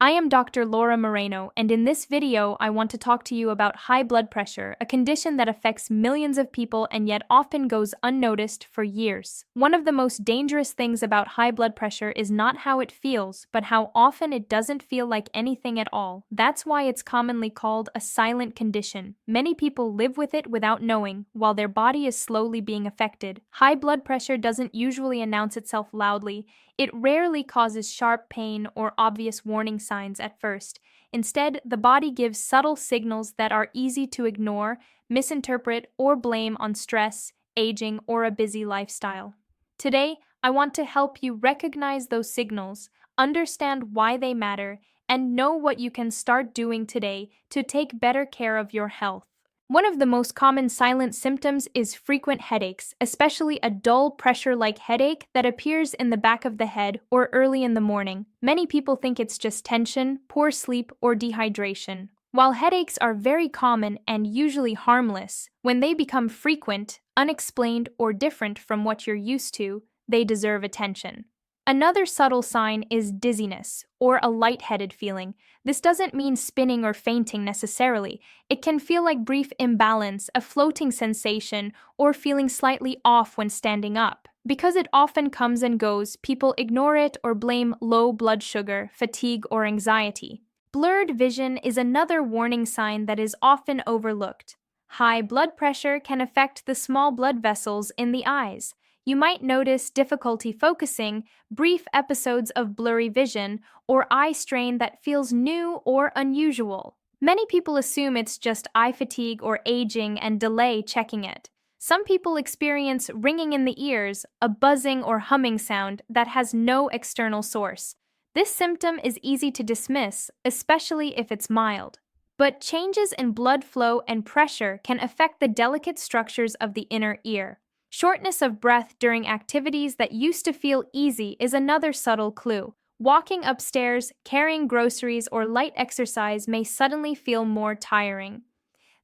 I am Dr. Laura Moreno, and in this video, I want to talk to you about high blood pressure, a condition that affects millions of people and yet often goes unnoticed for years. One of the most dangerous things about high blood pressure is not how it feels, but how often it doesn't feel like anything at all. That's why it's commonly called a silent condition. Many people live with it without knowing, while their body is slowly being affected. High blood pressure doesn't usually announce itself loudly. It rarely causes sharp pain or obvious warning signs at first. Instead, the body gives subtle signals that are easy to ignore, misinterpret, or blame on stress, aging, or a busy lifestyle. Today, I want to help you recognize those signals, understand why they matter, and know what you can start doing today to take better care of your health. One of the most common silent symptoms is frequent headaches, especially a dull pressure-like headache that appears in the back of the head or early in the morning. Many people think it's just tension, poor sleep, or dehydration. While headaches are very common and usually harmless, when they become frequent, unexplained, or different from what you're used to, they deserve attention. Another subtle sign is dizziness, or a lightheaded feeling. This doesn't mean spinning or fainting necessarily. It can feel like brief imbalance, a floating sensation, or feeling slightly off when standing up. Because it often comes and goes, people ignore it or blame low blood sugar, fatigue, or anxiety. Blurred vision is another warning sign that is often overlooked. High blood pressure can affect the small blood vessels in the eyes. You might notice difficulty focusing, brief episodes of blurry vision, or eye strain that feels new or unusual. Many people assume it's just eye fatigue or aging and delay checking it. Some people experience ringing in the ears, a buzzing or humming sound that has no external source. This symptom is easy to dismiss, especially if it's mild. But changes in blood flow and pressure can affect the delicate structures of the inner ear. Shortness of breath during activities that used to feel easy is another subtle clue. Walking upstairs, carrying groceries, or light exercise may suddenly feel more tiring.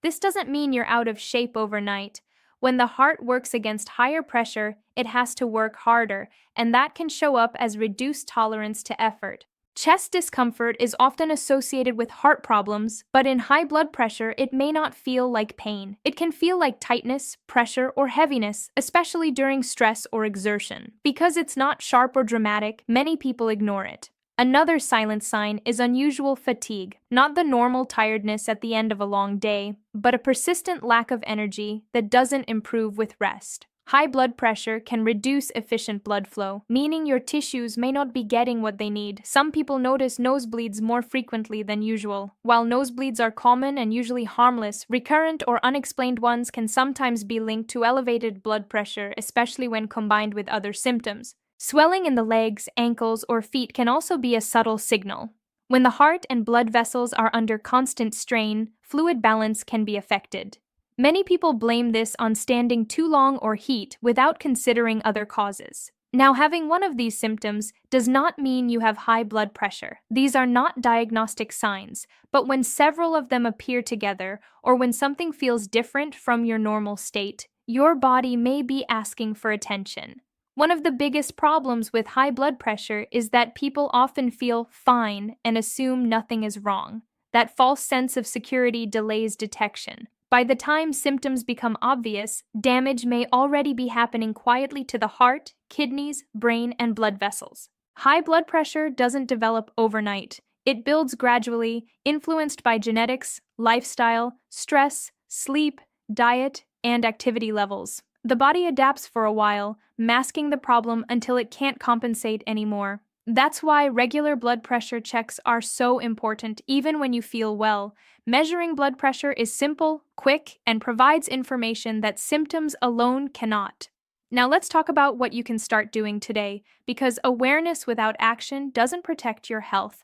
This doesn't mean you're out of shape overnight. When the heart works against higher pressure, it has to work harder, and that can show up as reduced tolerance to effort. Chest discomfort is often associated with heart problems, but in high blood pressure, it may not feel like pain. It can feel like tightness, pressure, or heaviness, especially during stress or exertion. Because it's not sharp or dramatic, many people ignore it. Another silent sign is unusual fatigue, not the normal tiredness at the end of a long day, but a persistent lack of energy that doesn't improve with rest. High blood pressure can reduce efficient blood flow, meaning your tissues may not be getting what they need. Some people notice nosebleeds more frequently than usual. While nosebleeds are common and usually harmless, recurrent or unexplained ones can sometimes be linked to elevated blood pressure, especially when combined with other symptoms. Swelling in the legs, ankles, or feet can also be a subtle signal. When the heart and blood vessels are under constant strain, fluid balance can be affected. Many people blame this on standing too long or heat without considering other causes. Now, having one of these symptoms does not mean you have high blood pressure. These are not diagnostic signs, but when several of them appear together, or when something feels different from your normal state, your body may be asking for attention. One of the biggest problems with high blood pressure is that people often feel fine and assume nothing is wrong. That false sense of security delays detection. By the time symptoms become obvious, damage may already be happening quietly to the heart, kidneys, brain, and blood vessels. High blood pressure doesn't develop overnight. It builds gradually, influenced by genetics, lifestyle, stress, sleep, diet, and activity levels. The body adapts for a while, masking the problem until it can't compensate anymore. That's why regular blood pressure checks are so important even when you feel well. Measuring blood pressure is simple, quick, and provides information that symptoms alone cannot. Now let's talk about what you can start doing today, because awareness without action doesn't protect your health.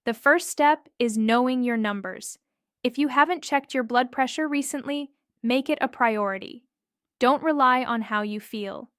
The first step is knowing your numbers. If you haven't checked your blood pressure recently, make it a priority. Don't rely on how you feel.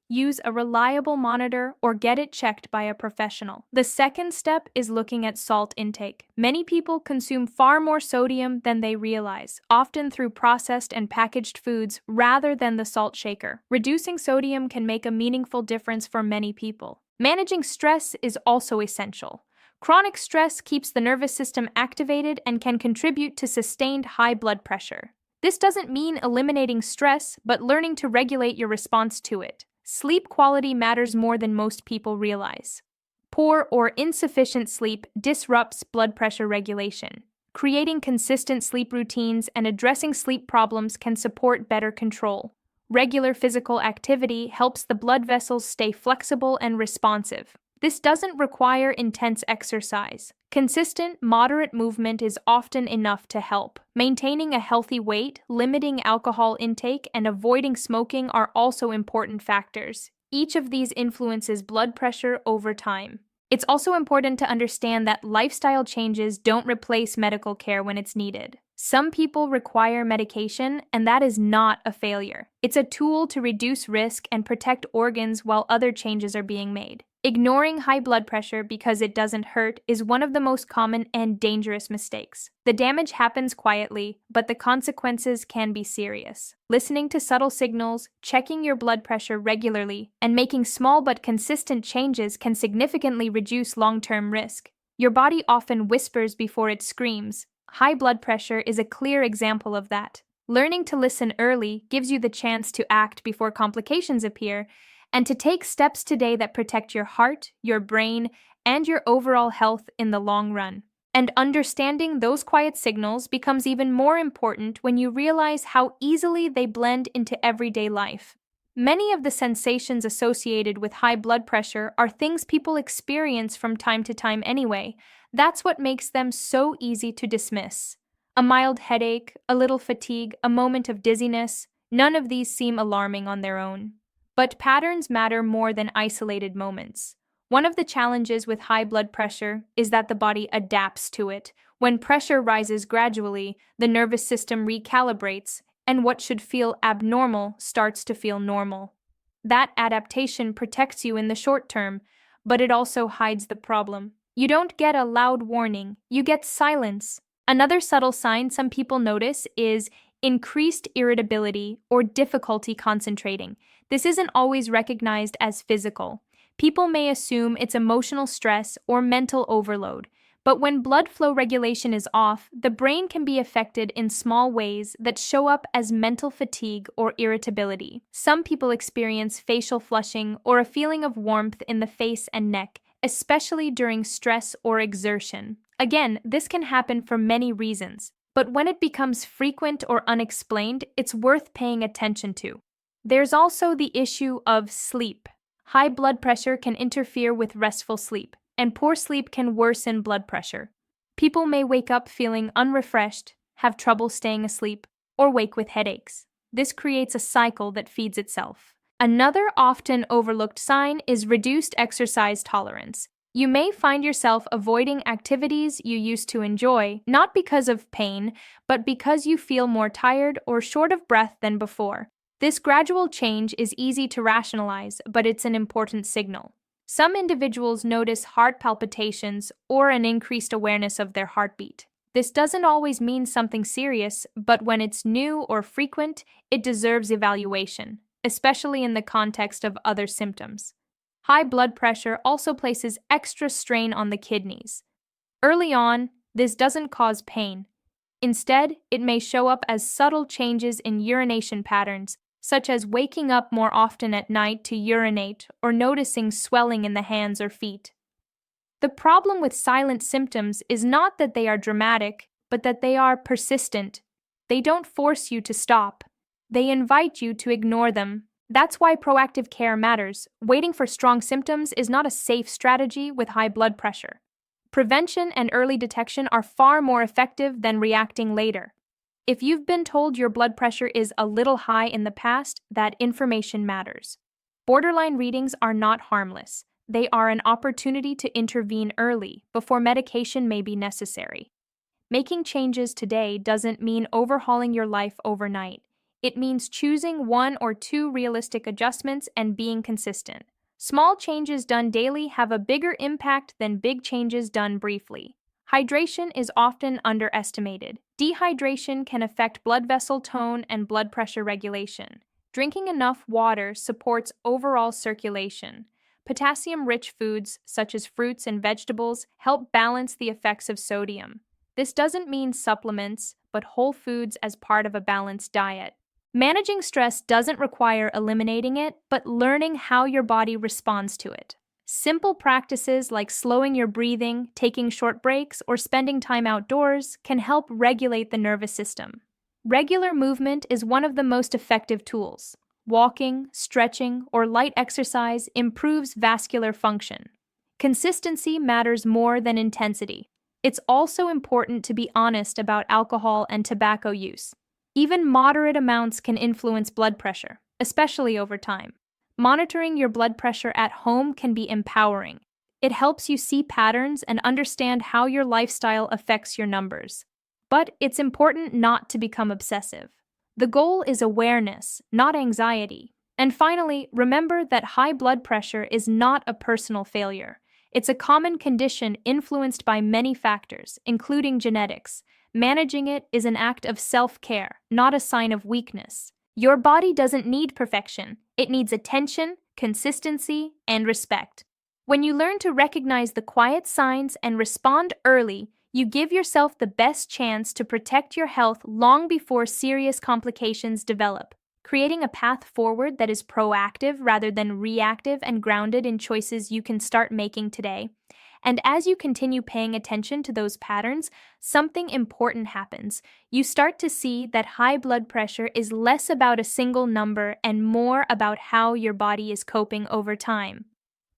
Use a reliable monitor or get it checked by a professional. The second step is looking at salt intake. Many people consume far more sodium than they realize, often through processed and packaged foods rather than the salt shaker. Reducing sodium can make a meaningful difference for many people. Managing stress is also essential. Chronic stress keeps the nervous system activated and can contribute to sustained high blood pressure. This doesn't mean eliminating stress, but learning to regulate your response to it. Sleep quality matters more than most people realize. Poor or insufficient sleep disrupts blood pressure regulation. Creating consistent sleep routines and addressing sleep problems can support better control. Regular physical activity helps the blood vessels stay flexible and responsive. This doesn't require intense exercise. Consistent, moderate movement is often enough to help. Maintaining a healthy weight, limiting alcohol intake, and avoiding smoking are also important factors. Each of these influences blood pressure over time. It's also important to understand that lifestyle changes don't replace medical care when it's needed. Some people require medication, and that is not a failure. It's a tool to reduce risk and protect organs while other changes are being made. Ignoring high blood pressure because it doesn't hurt is one of the most common and dangerous mistakes. The damage happens quietly, but the consequences can be serious. Listening to subtle signals, checking your blood pressure regularly, and making small but consistent changes can significantly reduce long-term risk. Your body often whispers before it screams. High blood pressure is a clear example of that. Learning to listen early gives you the chance to act before complications appear, and to take steps today that protect your heart, your brain, and your overall health in the long run. And understanding those quiet signals becomes even more important when you realize how easily they blend into everyday life. Many of the sensations associated with high blood pressure are things people experience from time to time anyway. That's what makes them so easy to dismiss. A mild headache, a little fatigue, a moment of dizziness, none of these seem alarming on their own. But patterns matter more than isolated moments. One of the challenges with high blood pressure is that the body adapts to it. When pressure rises gradually, the nervous system recalibrates, and what should feel abnormal starts to feel normal. That adaptation protects you in the short term, but it also hides the problem. You don't get a loud warning, you get silence. Another subtle sign some people notice is increased irritability or difficulty concentrating. This isn't always recognized as physical. People may assume it's emotional stress or mental overload, but when blood flow regulation is off, the brain can be affected in small ways that show up as mental fatigue or irritability. Some people experience facial flushing or a feeling of warmth in the face and neck, especially during stress or exertion. Again, this can happen for many reasons, but when it becomes frequent or unexplained, it's worth paying attention to. There's also the issue of sleep. High blood pressure can interfere with restful sleep, and poor sleep can worsen blood pressure. People may wake up feeling unrefreshed, have trouble staying asleep, or wake with headaches. This creates a cycle that feeds itself. Another often overlooked sign is reduced exercise tolerance. You may find yourself avoiding activities you used to enjoy, not because of pain, but because you feel more tired or short of breath than before. This gradual change is easy to rationalize, but it's an important signal. Some individuals notice heart palpitations or an increased awareness of their heartbeat. This doesn't always mean something serious, but when it's new or frequent, it deserves evaluation, especially in the context of other symptoms. High blood pressure also places extra strain on the kidneys. Early on, this doesn't cause pain. Instead, it may show up as subtle changes in urination patterns, such as waking up more often at night to urinate or noticing swelling in the hands or feet. The problem with silent symptoms is not that they are dramatic, but that they are persistent. They don't force you to stop. They invite you to ignore them. That's why proactive care matters. Waiting for strong symptoms is not a safe strategy with high blood pressure. Prevention and early detection are far more effective than reacting later. If you've been told your blood pressure is a little high in the past, that information matters. Borderline readings are not harmless. They are an opportunity to intervene early, before medication may be necessary. Making changes today doesn't mean overhauling your life overnight. It means choosing one or two realistic adjustments and being consistent. Small changes done daily have a bigger impact than big changes done briefly. Hydration is often underestimated. Dehydration can affect blood vessel tone and blood pressure regulation. Drinking enough water supports overall circulation, Potassium-rich foods, such as fruits and vegetables, help balance the effects of sodium. This doesn't mean supplements, but whole foods as part of a balanced diet. Managing stress doesn't require eliminating it, but learning how your body responds to it. Simple practices like slowing your breathing, taking short breaks, or spending time outdoors can help regulate the nervous system. Regular movement is one of the most effective tools. Walking, stretching, or light exercise improves vascular function. Consistency matters more than intensity. It's also important to be honest about alcohol and tobacco use. Even moderate amounts can influence blood pressure, especially over time. Monitoring your blood pressure at home can be empowering. It helps you see patterns and understand how your lifestyle affects your numbers. But it's important not to become obsessive. The goal is awareness, not anxiety. And finally, remember that high blood pressure is not a personal failure. It's a common condition influenced by many factors, including genetics. Managing it is an act of self-care, not a sign of weakness. Your body doesn't need perfection. It needs attention, consistency, and respect. When you learn to recognize the quiet signs and respond early, you give yourself the best chance to protect your health long before serious complications develop, creating a path forward that is proactive rather than reactive and grounded in choices you can start making today. And as you continue paying attention to those patterns, something important happens. You start to see that high blood pressure is less about a single number and more about how your body is coping over time.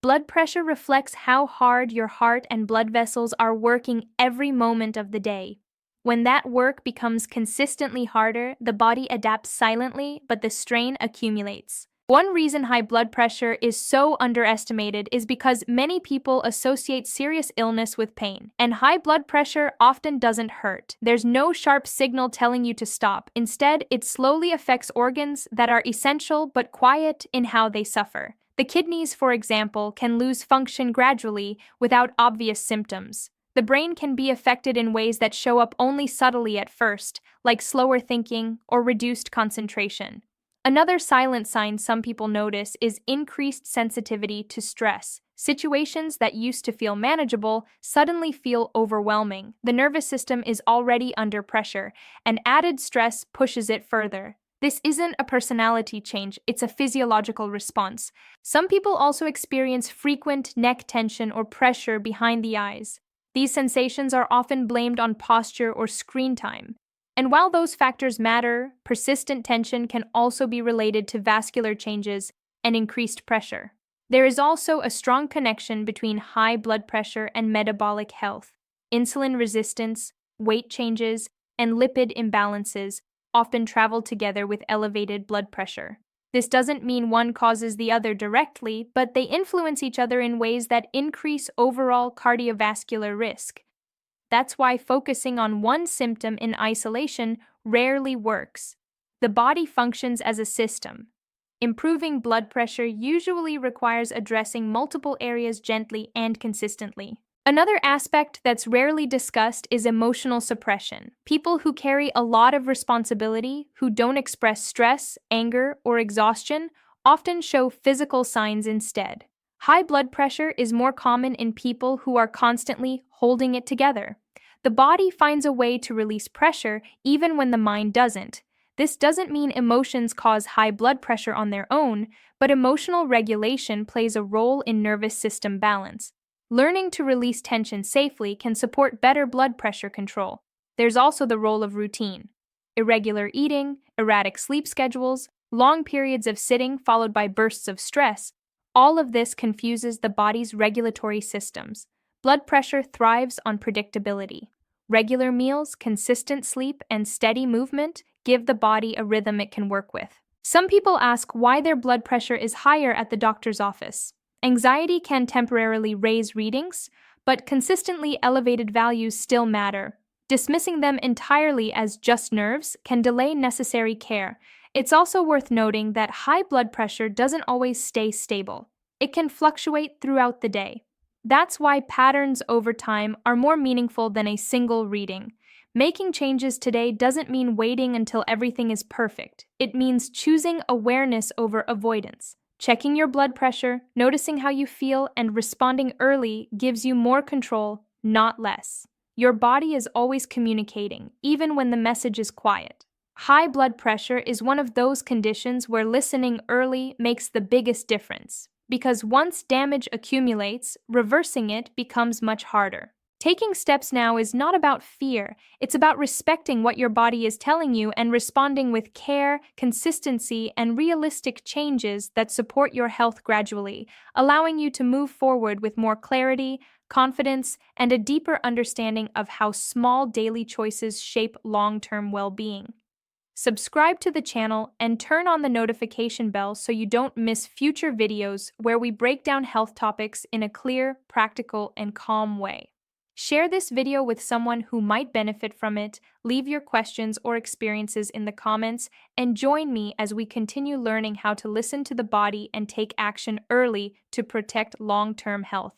Blood pressure reflects how hard your heart and blood vessels are working every moment of the day. When that work becomes consistently harder, the body adapts silently, but the strain accumulates. One reason high blood pressure is so underestimated is because many people associate serious illness with pain, and high blood pressure often doesn't hurt. There's no sharp signal telling you to stop. Instead, it slowly affects organs that are essential but quiet in how they suffer. The kidneys, for example, can lose function gradually without obvious symptoms. The brain can be affected in ways that show up only subtly at first, like slower thinking or reduced concentration. Another silent sign some people notice is increased sensitivity to stress. Situations that used to feel manageable suddenly feel overwhelming. The nervous system is already under pressure, and added stress pushes it further. This isn't a personality change, it's a physiological response. Some people also experience frequent neck tension or pressure behind the eyes. These sensations are often blamed on posture or screen time. And while those factors matter, persistent tension can also be related to vascular changes and increased pressure. There is also a strong connection between high blood pressure and metabolic health. Insulin resistance, weight changes, and lipid imbalances often travel together with elevated blood pressure. This doesn't mean one causes the other directly, but they influence each other in ways that increase overall cardiovascular risk. That's why focusing on one symptom in isolation rarely works. The body functions as a system. Improving blood pressure usually requires addressing multiple areas gently and consistently. Another aspect that's rarely discussed is emotional suppression. People who carry a lot of responsibility, who don't express stress, anger, or exhaustion, often show physical signs instead. High blood pressure is more common in people who are constantly holding it together. The body finds a way to release pressure even when the mind doesn't. This doesn't mean emotions cause high blood pressure on their own, but emotional regulation plays a role in nervous system balance. Learning to release tension safely can support better blood pressure control. There's also the role of routine. Irregular eating, erratic sleep schedules, long periods of sitting followed by bursts of stress, all of this confuses the body's regulatory systems. Blood pressure thrives on predictability. Regular meals, consistent sleep, and steady movement give the body a rhythm it can work with. Some people ask why their blood pressure is higher at the doctor's office. Anxiety can temporarily raise readings, but consistently elevated values still matter. Dismissing them entirely as just nerves can delay necessary care. It's also worth noting that high blood pressure doesn't always stay stable. It can fluctuate throughout the day. That's why patterns over time are more meaningful than a single reading. Making changes today doesn't mean waiting until everything is perfect. It means choosing awareness over avoidance. Checking your blood pressure, noticing how you feel, and responding early gives you more control, not less. Your body is always communicating, even when the message is quiet. High blood pressure is one of those conditions where listening early makes the biggest difference, because once damage accumulates, reversing it becomes much harder. Taking steps now is not about fear, it's about respecting what your body is telling you and responding with care, consistency, and realistic changes that support your health gradually, allowing you to move forward with more clarity, confidence, and a deeper understanding of how small daily choices shape long-term well-being. Subscribe to the channel and turn on the notification bell so you don't miss future videos where we break down health topics in a clear, practical, and calm way. Share this video with someone who might benefit from it, leave your questions or experiences in the comments, and join me as we continue learning how to listen to the body and take action early to protect long-term health.